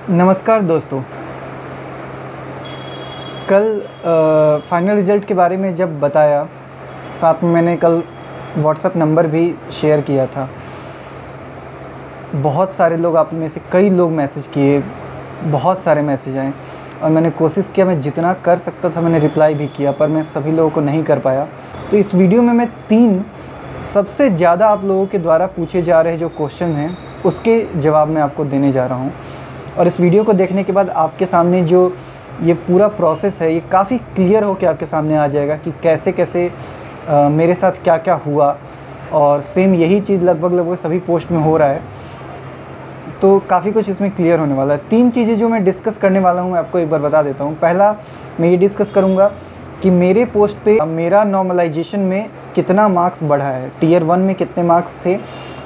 नमस्कार दोस्तों। कल फाइनल रिज़ल्ट के बारे में जब बताया, साथ में मैंने कल व्हाट्सएप नंबर भी शेयर किया था। बहुत सारे लोग, आप में से कई लोग मैसेज किए, बहुत सारे मैसेज आए और मैंने कोशिश किया, मैं जितना कर सकता था मैंने रिप्लाई भी किया, पर मैं सभी लोगों को नहीं कर पाया। तो इस वीडियो में मैं 3 सबसे ज़्यादा आप लोगों के द्वारा पूछे जा रहे जो क्वेश्चन हैं उसके जवाब मैं आपको देने जा रहा हूँ। और इस वीडियो को देखने के बाद आपके सामने जो ये पूरा प्रोसेस है ये काफ़ी क्लियर हो के आपके सामने आ जाएगा कि कैसे कैसे मेरे साथ क्या क्या हुआ। और सेम यही चीज़ लगभग सभी पोस्ट में हो रहा है, तो काफ़ी कुछ इसमें क्लियर होने वाला है। 3 चीज़ें जो मैं डिस्कस करने वाला हूँ मैं आपको एक बार बता देता हूँ। पहला, मैं ये डिस्कस करूँगा कि मेरे पोस्ट पे मेरा नॉर्मलाइजेशन में कितना मार्क्स बढ़ा है, टीयर 1 में कितने मार्क्स थे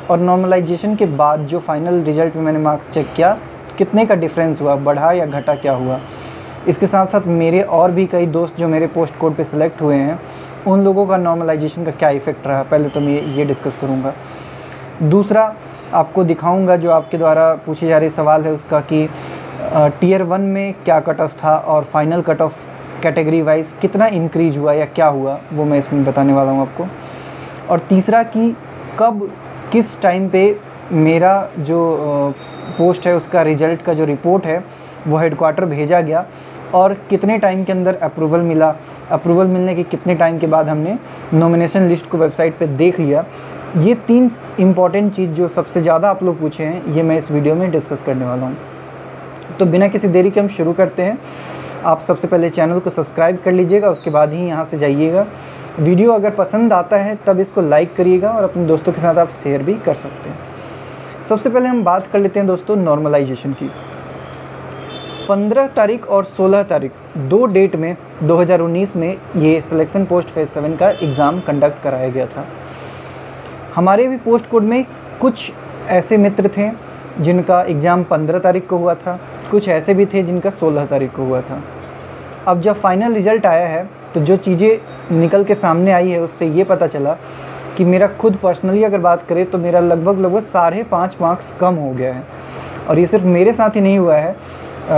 और नॉर्मलाइजेशन के बाद जो फाइनल रिजल्ट में मैंने मार्क्स चेक किया कितने का डिफरेंस हुआ, बढ़ा या घटा, क्या हुआ। इसके साथ साथ मेरे और भी कई दोस्त जो मेरे पोस्ट कोड पे सिलेक्ट हुए हैं उन लोगों का नॉर्मलाइजेशन का क्या इफ़ेक्ट रहा, पहले तो मैं ये डिस्कस करूँगा। दूसरा, आपको दिखाऊंगा जो आपके द्वारा पूछे जा रहे सवाल है उसका कि टीयर 1 में क्या कट ऑफ था और final cut off category wise कितना इंक्रीज हुआ या क्या हुआ, वो मैं इसमें बताने वाला हूँ आपको। और तीसरा कि कब किस टाइम पे मेरा जो पोस्ट है उसका रिज़ल्ट का जो रिपोर्ट है वो हेडक्वार्टर भेजा गया और कितने टाइम के अंदर अप्रूवल मिला, अप्रूवल मिलने के कितने टाइम के बाद हमने नॉमिनेशन लिस्ट को वेबसाइट पे देख लिया। ये 3 इम्पॉर्टेंट चीज़ जो सबसे ज़्यादा आप लोग पूछे हैं ये मैं इस वीडियो में डिस्कस करने वाला हूँ। तो बिना किसी देरी के हम शुरू करते हैं। आप सबसे पहले चैनल को सब्सक्राइब कर लीजिएगा, उसके बाद ही यहाँ से जाइएगा। वीडियो अगर पसंद आता है तब इसको लाइक करिएगा और अपने दोस्तों के साथ आप शेयर भी कर सकते हैं। सबसे पहले हम बात कर लेते हैं दोस्तों नॉर्मलाइजेशन की। 15 तारीख और 16 तारीख 2 डेट में 2019 में ये सिलेक्शन पोस्ट फेज़ 7 का एग्ज़ाम कंडक्ट कराया गया था। हमारे भी पोस्ट कोड में कुछ ऐसे मित्र थे जिनका एग्ज़ाम 15 तारीख को हुआ था, कुछ ऐसे भी थे जिनका 16 तारीख को हुआ था। अब जब फाइनल रिज़ल्ट आया है तो जो चीज़ें निकल के सामने आई है उससे ये पता चला कि मेरा खुद पर्सनली अगर बात करें तो मेरा लगभग 5.5 मार्क्स कम हो गया है। और ये सिर्फ मेरे साथ ही नहीं हुआ है,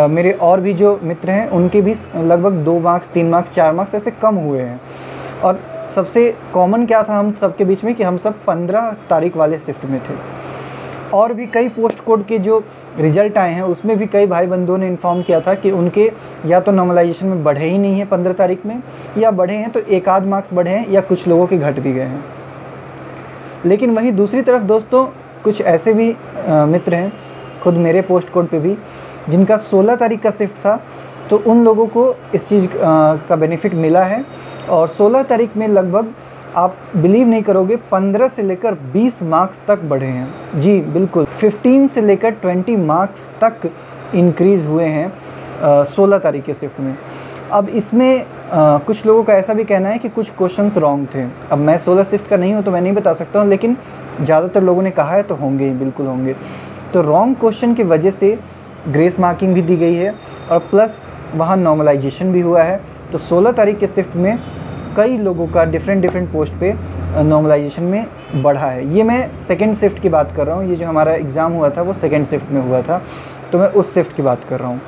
मेरे और भी जो मित्र हैं उनके भी लगभग 2 मार्क्स, 3 मार्क्स, 4 मार्क्स ऐसे कम हुए हैं। और सबसे कॉमन क्या था हम सबके बीच में कि हम सब 15 तारीख वाले शिफ्ट में थे। और भी कई पोस्ट कोड के जो रिज़ल्ट आए हैं उसमें भी कई भाई बंधुओं ने इन्फॉर्म किया था कि उनके या तो नॉर्मलाइजेशन में बढ़े ही नहीं हैं 15 तारीख में, या बढ़े हैं तो 1 आध मार्क्स बढ़े हैं या कुछ लोगों के घट भी गए हैं। लेकिन वहीं दूसरी तरफ दोस्तों कुछ ऐसे भी मित्र हैं खुद मेरे पोस्ट कोड पे भी जिनका 16 तारीख का शिफ्ट था, तो उन लोगों को इस चीज़ का बेनिफिट मिला है। और 16 तारीख में लगभग आप बिलीव नहीं करोगे 15 से लेकर 20 मार्क्स तक बढ़े हैं। जी बिल्कुल, 15 से लेकर 20 मार्क्स तक इंक्रीज़ हुए हैं 16 तारीख के शिफ्ट में। अब इसमें कुछ लोगों का ऐसा भी कहना है कि कुछ क्वेश्चंस रॉन्ग थे। अब मैं 16 शिफ्ट का नहीं हूँ तो मैं नहीं बता सकता हूँ, लेकिन ज़्यादातर लोगों ने कहा है तो होंगे ही, बिल्कुल होंगे। तो रॉन्ग क्वेश्चन की वजह से ग्रेस मार्किंग भी दी गई है और प्लस वहाँ नॉर्मलाइजेशन भी हुआ है। तो 16 तारीख के शिफ्ट में कई लोगों का डिफरेंट पोस्ट पे नॉर्मलाइजेशन में बढ़ा है। ये मैं सेकेंड शिफ्ट की बात कर रहा हूँ, ये जो हमारा एग्ज़ाम हुआ था वो सेकेंड शिफ्ट में हुआ था, तो मैं उस शिफ्ट की बात कर रहा हूँ।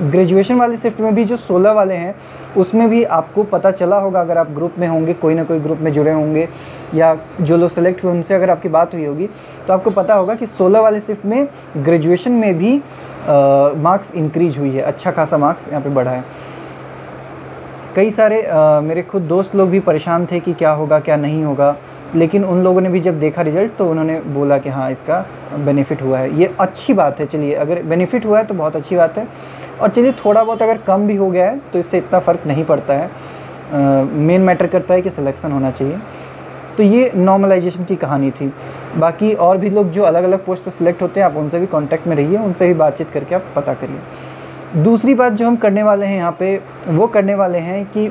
ग्रेजुएशन वाले शिफ्ट में भी जो 16 वाले हैं उसमें भी आपको पता चला होगा, अगर आप ग्रुप में होंगे, कोई ना कोई ग्रुप में जुड़े होंगे या जो लोग सेलेक्ट हुए उनसे अगर आपकी बात हुई होगी तो आपको पता होगा कि 16 वाले शिफ्ट में ग्रेजुएशन में भी मार्क्स इंक्रीज हुई है, अच्छा खासा मार्क्स यहाँ पे बढ़ा है। कई सारे मेरे खुद दोस्त लोग भी परेशान थे कि क्या होगा क्या नहीं होगा, लेकिन उन लोगों ने भी जब देखा रिज़ल्ट तो उन्होंने बोला कि हाँ इसका बेनिफिट हुआ है। ये अच्छी बात है, चलिए अगर बेनिफिट हुआ है तो बहुत अच्छी बात है। और चलिए थोड़ा बहुत अगर कम भी हो गया है तो इससे इतना फ़र्क नहीं पड़ता है, मेन मैटर करता है कि सिलेक्शन होना चाहिए। तो ये नॉर्मलाइजेशन की कहानी थी। बाकी और भी लोग जो अलग अलग पोस्ट पर सिलेक्ट होते हैं आप उनसे भी कॉन्टैक्ट में रहिए, उनसे भी बातचीत करके आप पता करिए। दूसरी बात जो हम करने वाले हैं यहाँ पे वो करने वाले हैं कि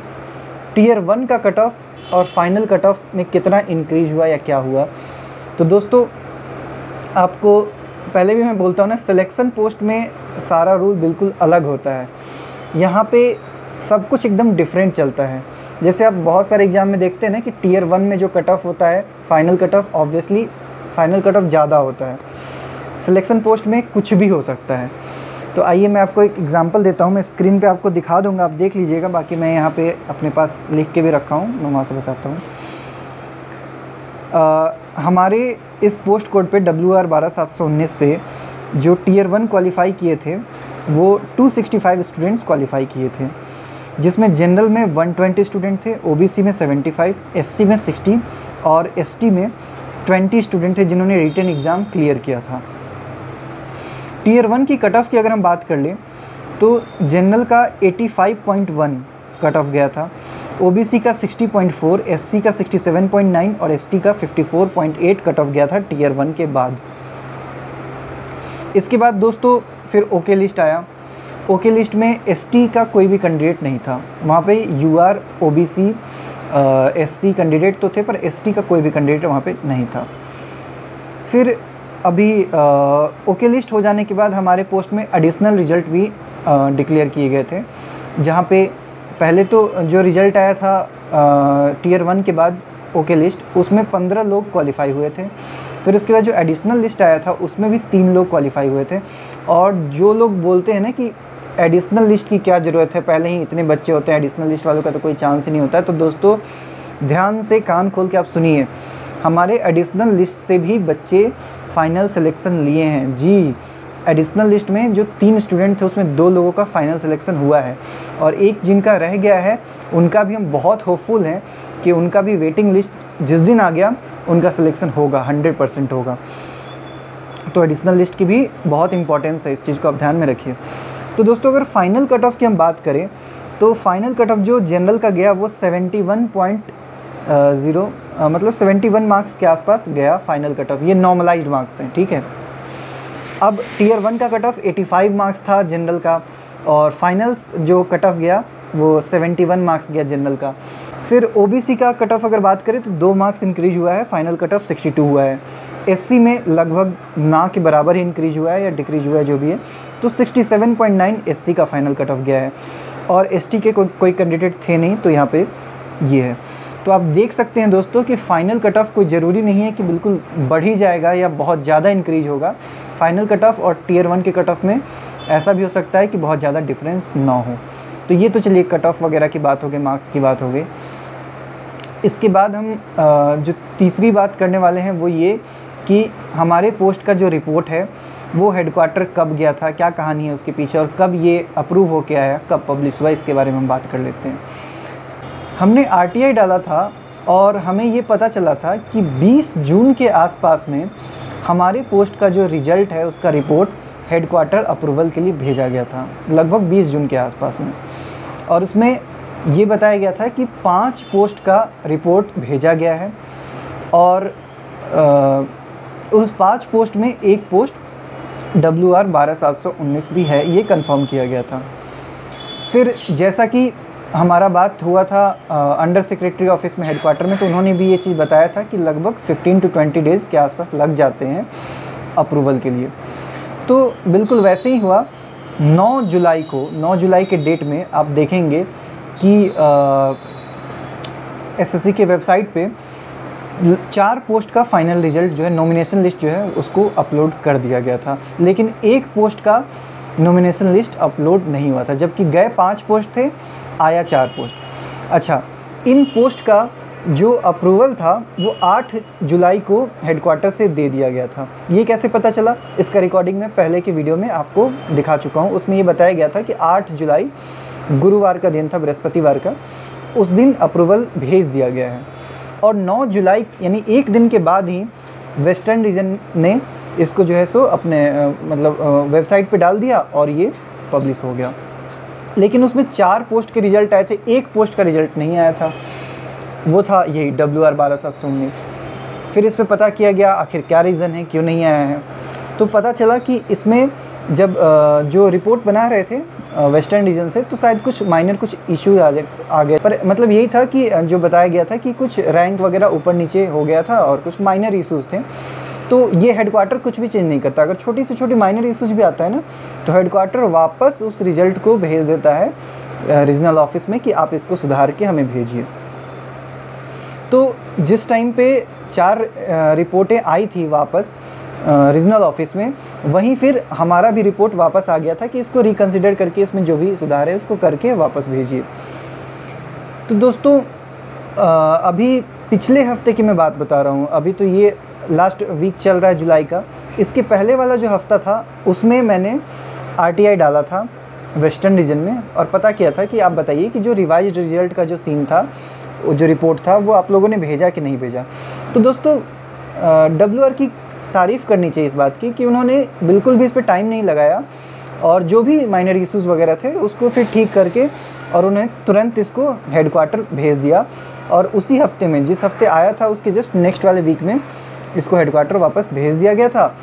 टीयर 1 का कट ऑफ और फाइनल कट ऑफ में कितना इंक्रीज हुआ या क्या हुआ। तो दोस्तों आपको पहले भी मैं बोलता हूँ ना, सिलेक्शन पोस्ट में सारा रूल बिल्कुल अलग होता है। यहाँ पे सब कुछ एकदम डिफरेंट चलता है। जैसे आप बहुत सारे एग्ज़ाम में देखते हैं ना कि टीयर 1 में जो कट ऑफ होता है, final cut off obviously final cut off ज़्यादा होता है। सिलेक्शन पोस्ट में कुछ भी हो सकता है। तो आइए मैं आपको एक एग्जांपल देता हूँ, मैं स्क्रीन पे आपको दिखा दूंगा, आप देख लीजिएगा, बाकी मैं यहाँ पे अपने पास लिख के भी रखा हूँ, मैं वहाँ से बताता हूँ। हमारे इस पोस्ट कोड पे WR 12719 पे जो टीयर 1 क्वालिफाई किए थे वो 265 स्टूडेंट्स क्वालिफाई किए थे, जिसमें जनरल में 120 स्टूडेंट थे, OBC में 75, SC में 60 और ST में 20 स्टूडेंट थे जिन्होंने रिटन एग्ज़ाम क्लियर किया था। टीयर 1 की कट ऑफ की अगर हम बात कर लें तो जनरल का 85.1 कट ऑफ गया था, OBC का 60.4, SC का 67.9 और ST का 54.8 कट ऑफ गया था टीयर 1 के बाद। इसके बाद दोस्तों फिर ओके लिस्ट आया। ओके लिस्ट में ST का कोई भी कैंडिडेट नहीं था, वहाँ पे UR, OBC, SC कैंडिडेट तो थे पर ST का कोई भी कैंडिडेट वहाँ पे नहीं था। फिर अभी ओके लिस्ट हो जाने के बाद हमारे पोस्ट में एडिशनल रिजल्ट भी डिक्लेयर किए गए थे, जहाँ पे पहले तो जो रिज़ल्ट आया था टीयर 1 के बाद ओके लिस्ट, उसमें 15 लोग क्वालिफाई हुए थे। फिर उसके बाद जो एडिशनल लिस्ट आया था उसमें भी 3 लोग क्वालिफाई हुए थे। और जो लोग बोलते हैं ना कि एडिशनल लिस्ट की क्या ज़रूरत है, पहले ही इतने बच्चे होते हैं, एडिशनल लिस्ट वालों का तो कोई चांस ही नहीं होता है, तो दोस्तों ध्यान से कान खोल के आप सुनिए, हमारे एडिशनल लिस्ट से भी बच्चे फाइनल सिलेक्शन लिए हैं जी। एडिशनल लिस्ट में जो 3 स्टूडेंट थे उसमें 2 लोगों का फाइनल सिलेक्शन हुआ है और एक जिनका रह गया है उनका भी हम बहुत होपफुल हैं कि उनका भी वेटिंग लिस्ट जिस दिन आ गया उनका सिलेक्शन होगा, 100% होगा। तो एडिशनल लिस्ट की भी बहुत इंपॉर्टेंस है, इस चीज़ को आप ध्यान में रखिए। तो दोस्तों अगर फाइनल कट ऑफ की हम बात करें तो फाइनल कट ऑफ जो जनरल का गया वो 71.0 मतलब 71 मार्क्स के आसपास गया फाइनल कट ऑफ, ये नॉर्मलाइज्ड मार्क्स हैं, ठीक है। अब टीयर 1 का कट ऑफ 85 मार्क्स था जनरल का और फाइनल्स जो कट ऑफ गया वो 71 मार्क्स गया जनरल का। फिर OBC का कट ऑफ अगर बात करें तो 2 मार्क्स इंक्रीज हुआ है, फाइनल कट ऑफ 62 हुआ है। SC में लगभग ना के बराबर ही इंक्रीज हुआ है या डिक्रीज हुआ है जो भी है, तो 67.9 SC का फाइनल कट ऑफ गया है और ST के कोई कैंडिडेट थे नहीं, तो यहाँ पे ये है। तो आप देख सकते हैं दोस्तों कि फ़ाइनल कट ऑफ कोई ज़रूरी नहीं है कि बिल्कुल बढ़ ही जाएगा या बहुत ज़्यादा इंक्रीज होगा। फाइनल कट ऑफ और टीयर 1 के कट ऑफ में ऐसा भी हो सकता है कि बहुत ज़्यादा डिफरेंस ना हो। तो ये तो चलिए कट ऑफ वगैरह की बात हो गई, मार्क्स की बात हो गई। इसके बाद हम जो तीसरी बात करने वाले हैं वो ये कि हमारे पोस्ट का जो रिपोर्ट है वो हेडक्वार्टर कब गया था, क्या कहानी है उसके पीछे और कब ये अप्रूव होके आया, कब पब्लिश हुआ, इसके बारे में हम बात कर लेते हैं। हमने RTI डाला था और हमें ये पता चला था कि 20 जून के आसपास में हमारे पोस्ट का जो रिज़ल्ट है उसका रिपोर्ट हेडक्वार्टर अप्रूवल के लिए भेजा गया था, लगभग 20 जून के आसपास में। और उसमें ये बताया गया था कि 5 पोस्ट का रिपोर्ट भेजा गया है और उस 5 पोस्ट में एक पोस्ट WR 12719 भी है, ये कंफर्म किया गया था। फिर जैसा कि हमारा बात हुआ था अंडर सेक्रेटरी ऑफिस में हेडक्वार्टर में, तो उन्होंने भी ये चीज़ बताया था कि लगभग 15 to 20 डेज़ के आसपास लग जाते हैं अप्रूवल के लिए। तो बिल्कुल वैसे ही हुआ। 9 जुलाई के डेट में आप देखेंगे कि SSC के वेबसाइट पे 4 पोस्ट का फाइनल रिजल्ट जो है, नॉमिनेशन लिस्ट जो है उसको अपलोड कर दिया गया था, लेकिन एक पोस्ट का नॉमिनेशन लिस्ट अपलोड नहीं हुआ था, जबकि गए 5 पोस्ट थे, आया 4 पोस्ट। अच्छा, इन पोस्ट का जो अप्रूवल था वो 8 जुलाई को हेडक्वार्टर से दे दिया गया था। ये कैसे पता चला, इसका रिकॉर्डिंग मैं पहले की वीडियो में आपको दिखा चुका हूँ। उसमें ये बताया गया था कि 8 जुलाई गुरुवार का दिन था, बृहस्पतिवार का, उस दिन अप्रूवल भेज दिया गया है। और 9 जुलाई यानी एक दिन के बाद ही वेस्टर्न रीजन ने इसको जो है सो अपने मतलब वेबसाइट पे डाल दिया और ये पब्लिश हो गया। लेकिन उसमें 4 पोस्ट के रिज़ल्ट आए थे, एक पोस्ट का रिज़ल्ट नहीं आया था, वो था यही WR 12719। फिर इस पे पता किया गया आखिर क्या रीज़न है, क्यों नहीं आया है। तो पता चला कि इसमें जब जो रिपोर्ट बना रहे थे वेस्टर्न रीजन से, तो शायद कुछ माइनर कुछ इश्यूज आ गए, पर मतलब यही था कि जो बताया गया था कि कुछ रैंक वगैरह ऊपर नीचे हो गया था और कुछ माइनर इश्यूज़ थे। तो ये हेडक्वार्टर कुछ भी चेंज नहीं करता, अगर छोटी से छोटी माइनर इश्यूज भी आता है ना, तो हेडक्वार्टर वापस उस रिज़ल्ट को भेज देता है रीजनल ऑफिस में कि आप इसको सुधार के हमें भेजिए। तो जिस टाइम पे 4 रिपोर्टें आई थी वापस, रीजनल ऑफिस में, वहीं फिर हमारा भी रिपोर्ट वापस आ गया था कि इसको रिकंसिडर करके इसमें जो भी सुधार है उसको करके वापस भेजिए। तो दोस्तों अभी पिछले हफ्ते की मैं बात बता रहा हूँ, अभी तो ये लास्ट वीक चल रहा है जुलाई का। इसके पहले वाला जो हफ्ता था उसमें मैंने RTI डाला था वेस्टर्न रीजन में और पता किया था कि आप बताइए कि जो रिवाइज रिजल्ट का जो सीन था, वो जो रिपोर्ट था, वो आप लोगों ने भेजा कि नहीं भेजा। तो दोस्तों WR की तारीफ़ करनी चाहिए इस बात की कि उन्होंने बिल्कुल भी इस पर टाइम नहीं लगाया और जो भी माइनर इश्यूज़ वगैरह थे उसको फिर ठीक करके और उन्हें तुरंत इसको हेडक्वार्टर भेज दिया। और उसी हफ्ते में, जिस हफ्ते आया था उसके जस्ट नेक्स्ट वाले वीक में इसको हेडक्वार्टर वापस भेज दिया गया था।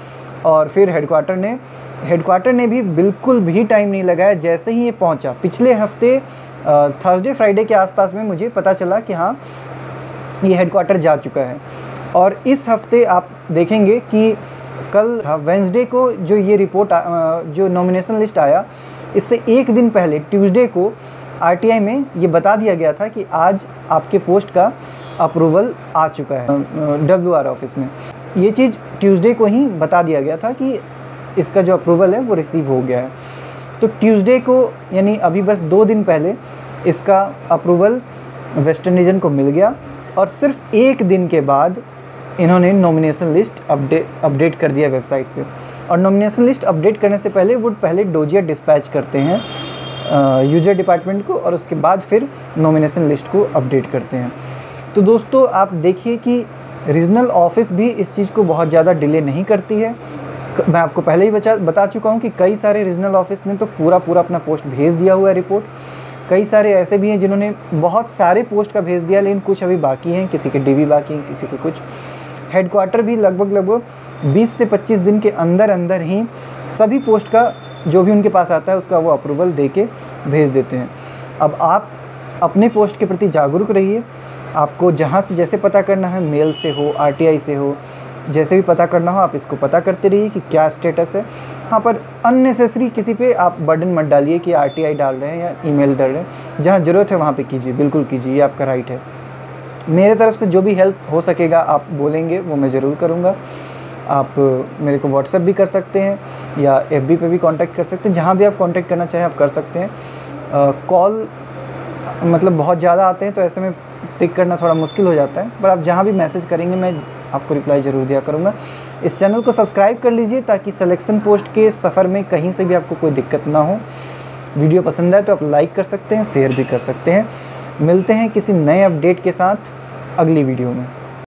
और फिर हेडक्वार्टर ने भी बिल्कुल भी टाइम नहीं लगाया। जैसे ही ये पहुंचा, पिछले हफ्ते थर्सडे फ्राइडे के आसपास में मुझे पता चला कि हाँ ये हेडक्वार्टर जा चुका है। और इस हफ्ते आप देखेंगे कि कल वेंसडे को जो ये रिपोर्ट जो नॉमिनेशन लिस्ट आया, इससे एक दिन पहले ट्यूसडे को RTI में ये बता दिया गया था कि आज आपके पोस्ट का अप्रूवल आ चुका है WR ऑफिस में। ये चीज़ ट्यूसडे को ही बता दिया गया था कि इसका जो अप्रूवल है वो रिसीव हो गया है। तो ट्यूसडे को, यानी अभी बस 2 दिन पहले, इसका अप्रूवल वेस्टर्न रीजन को मिल गया। और सिर्फ एक दिन के बाद इन्होंने नॉमिनेशन लिस्ट अपडेट कर दिया वेबसाइट पे। और नॉमिनेशन लिस्ट अपडेट करने से पहले वो पहले डोजियर डिस्पैच करते हैं यूजर डिपार्टमेंट को और उसके बाद फिर नॉमिनेशन लिस्ट को अपडेट करते हैं। तो दोस्तों आप देखिए कि रीजनल ऑफिस भी इस चीज़ को बहुत ज़्यादा डिले नहीं करती है। मैं आपको पहले ही बता चुका हूँ कि कई सारे रीजनल ऑफिस ने तो पूरा अपना पोस्ट भेज दिया हुआ है रिपोर्ट। कई सारे ऐसे भी हैं जिन्होंने बहुत सारे पोस्ट का भेज दिया, लेकिन कुछ अभी बाकी हैं, किसी के DV बाकी हैं, किसी के कुछ। हेडक्वार्टर भी लगभग 20 से 25 दिन के अंदर ही सभी पोस्ट का जो भी उनके पास आता है उसका वो अप्रूवल दे के भेज देते हैं। अब आप अपने पोस्ट के प्रति जागरूक रहिए। आपको जहाँ से जैसे पता करना है, मेल से हो, RTI से हो, जैसे भी पता करना हो आप इसको पता करते रहिए कि क्या स्टेटस है। हाँ, पर अननेसेसरी किसी पे आप बर्डन मत डालिए कि RTI डाल रहे हैं या ईमेल डाल रहे हैं। जहाँ ज़रूरत है वहाँ पे कीजिए, बिल्कुल कीजिए, ये आपका राइट है। मेरे तरफ से जो भी हेल्प हो सकेगा आप बोलेंगे वो मैं ज़रूर करूँगा। आप मेरे को व्हाट्सएप भी कर सकते हैं या FB पे भी कांटेक्ट कर सकते हैं। जहाँ भी आप कांटेक्ट करना चाहें आप कर सकते हैं। कॉल मतलब बहुत ज़्यादा आते हैं तो ऐसे में पिक करना थोड़ा मुश्किल हो जाता है, पर आप जहाँ भी मैसेज करेंगे मैं आपको रिप्लाई ज़रूर दिया करूँगा। इस चैनल को सब्सक्राइब कर लीजिए ताकि सिलेक्शन पोस्ट के सफ़र में कहीं से भी आपको कोई दिक्कत ना हो। वीडियो पसंद आए तो आप लाइक कर सकते हैं, शेयर भी कर सकते हैं। मिलते हैं किसी नए अपडेट के साथ अगली वीडियो में।